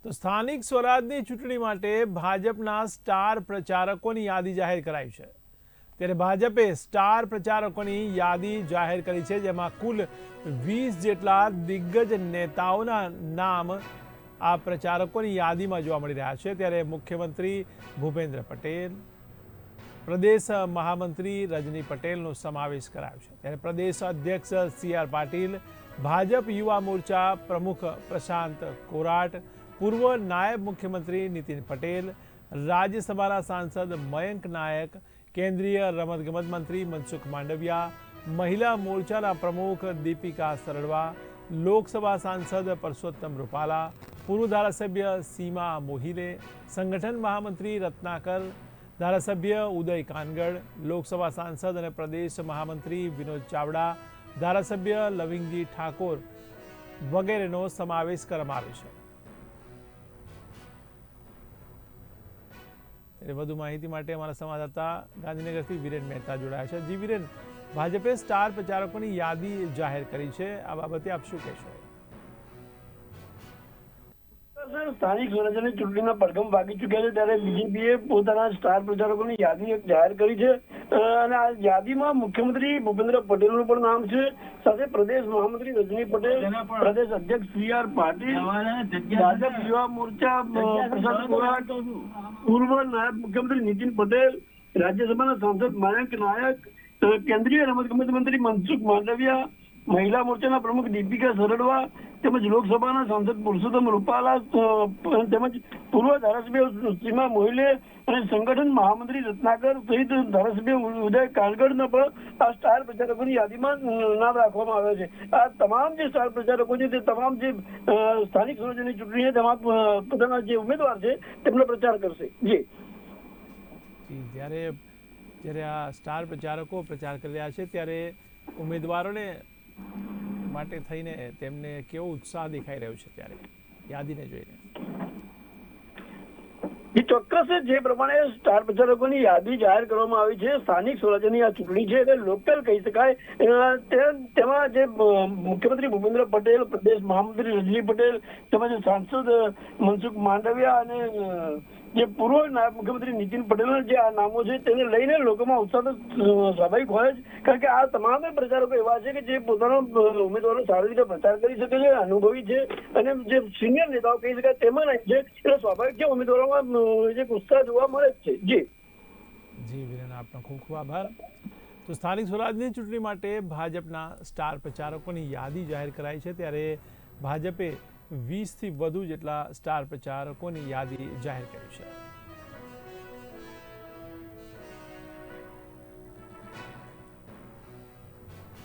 તો સ્થાનિક સ્વરાજની ચૂંટણી માટે ભાજપના સ્ટાર પ્રચારકોની યાદી જાહેર કરાઈ છે। ત્યારે ભાજપે સ્ટાર પ્રચારકોની યાદી જાહેર કરી છે, જેમાં કુલ 20 જેટલા દિગ્ગજ નેતાઓના નામ આ પ્રચારકોની યાદીમાં જોવા મળી રહ્યા છે। ત્યારે મુખ્યમંત્રી ભૂપેન્દ્ર પટેલ, પ્રદેશ મહામંત્રી રજની પટેલનો સમાવેશ કરાયો છે। ત્યારે પ્રદેશ અધ્યક્ષ CR પાટીલ, ભાજપ યુવા મોરચા પ્રમુખ પ્રશાંત કોરાટ, પૂર્વ નાયબ મુખ્યમંત્રી નીતિન પટેલ, રાજ્યસભાના સાંસદ મયંક નાયક, કેન્દ્રીય રમતગમત મંત્રી મનસુખ માંડવિયા, મહિલા મોરચાના પ્રમુખ દીપિકા સરડવા, લોકસભા સાંસદ પરસોત્તમ રૂપાલા, પૂર્વ ધારાસભ્ય સીમા મોહિલે, સંગઠન મહામંત્રી રત્નાકર, ધારાસભ્ય ઉદય કાનગડ, લોકસભા સાંસદ અને પ્રદેશ મહામંત્રી વિનોદ ચાવડા, ધારાસભ્ય લવિંગજી ઠાકોર વગેરેનો સમાવેશ કરવામાં આવ્યો છે। વધુ માહિતી માટે અમારા સંવાદદાતા ગાંધીનગરથી વિરેન મહેતા જોડાયા છે। જી વિરેન, ભાજપે સ્ટાર પ્રચારકોની યાદી જાહેર કરી છે, આ બાબતે આપ શું કહેશો? સ્થાનિક સ્વરાજ્યની ચૂંટણીના પડઘમ વાગી ચૂક્યા છે, ત્યારે બીજેપીએ પોતાના સ્ટાર પ્રચારકોની યાદી જાહેર કરી છે અને આ યાદીમાં મુખ્યમંત્રી ભૂપેન્દ્ર પટેલનું પણ નામ છે, સાથે પ્રદેશ મહામંત્રી રજની પટેલ, પ્રદેશ અધ્યક્ષ CR પાટીલ, ભાજપ યુવા મોરચા પ્રશાંત કોરાટ, પૂર્વ નાયબ મુખ્યમંત્રી નીતિન પટેલ, રાજ્યસભાના સાંસદ મયંક નાયક, કેન્દ્રીય રમતગમત મંત્રી મનસુખ માંડવિયા, મહિલા મોરચાના પ્રમુખ દીપિકા સરડવા, તેમજ લોકસભાના સાંસદ પુરુષોત્તમ રૂપાલા, તેમજ પૂર્વ ધારાસભ્ય સીમા મોહિલે અને સંગઠન મહામંત્રી રત્નાકર સહિત ધારાસભ્ય ઉદય કાનગડના પણ આ સ્ટાર પ્રચારકોની યાદીમાં નામ રાખવામાં આવ્યા છે। આ તમામ જે સ્ટાર પ્રચારકો છે તે તમામ જે સ્થાનિક સ્વરાજ્યની ચૂંટણી છે તેમાં પોતાના જે ઉમેદવાર છે તેમનો પ્રચાર કરશે। જી જ્યારે આ સ્ટાર પ્રચારકો પ્રચાર કરી રહ્યા છે, ત્યારે ઉમેદવારોને માટે થઈને તેમને કેવો ઉત્સાહ દેખાઈ રહ્યો છે ત્યારે યાદીને જોઈને? ચોક્કસ જે પ્રમાણે સ્ટાર પ્રચારકોની યાદી જાહેર કરવામાં આવી છે, સ્થાનિક સ્વરાજ્યની આ ચૂંટણી છે એટલે લોકલ કહી શકાય, તેમાં જે મુખ્યમંત્રી ભૂપેન્દ્ર પટેલ, પ્રદેશ મહામંત્રી રજની પટેલ, તેમજ સાંસદ મનસુખ માંડવિયા અને જે પૂર્વ નાયબ મુખ્યમંત્રી નીતિન પટેલના જે આ નામો છે તેને લઈને લોકોમાં ઉત્સાહ તો સ્વાભાવિક હોય જ, કારણ કે આ તમામ પ્રચારકો એવા છે કે જે પોતાનો ઉમેદવારો સારી રીતે પ્રચાર કરી શકે છે, અનુભવી છે અને જે સિનિયર નેતાઓ કહી શકાય તેમાં નહીં છે, એટલે સ્વાભાવિક છે ઉમેદવારોમાં જે ઉત્સાહ જોવા મળે જ છે। જી વિરેન, આપનો ખૂબ ખૂબ આભાર। તો સ્થાનિક સ્વરાજની ચૂંટણી માટે ભાજપના સ્ટાર પ્રચારકોની યાદી જાહેર કરાઈ છે, ત્યારે ભાજપે 20થી વધુ જેટલા સ્ટાર પ્રચારકોની યાદી જાહેર કરી છે।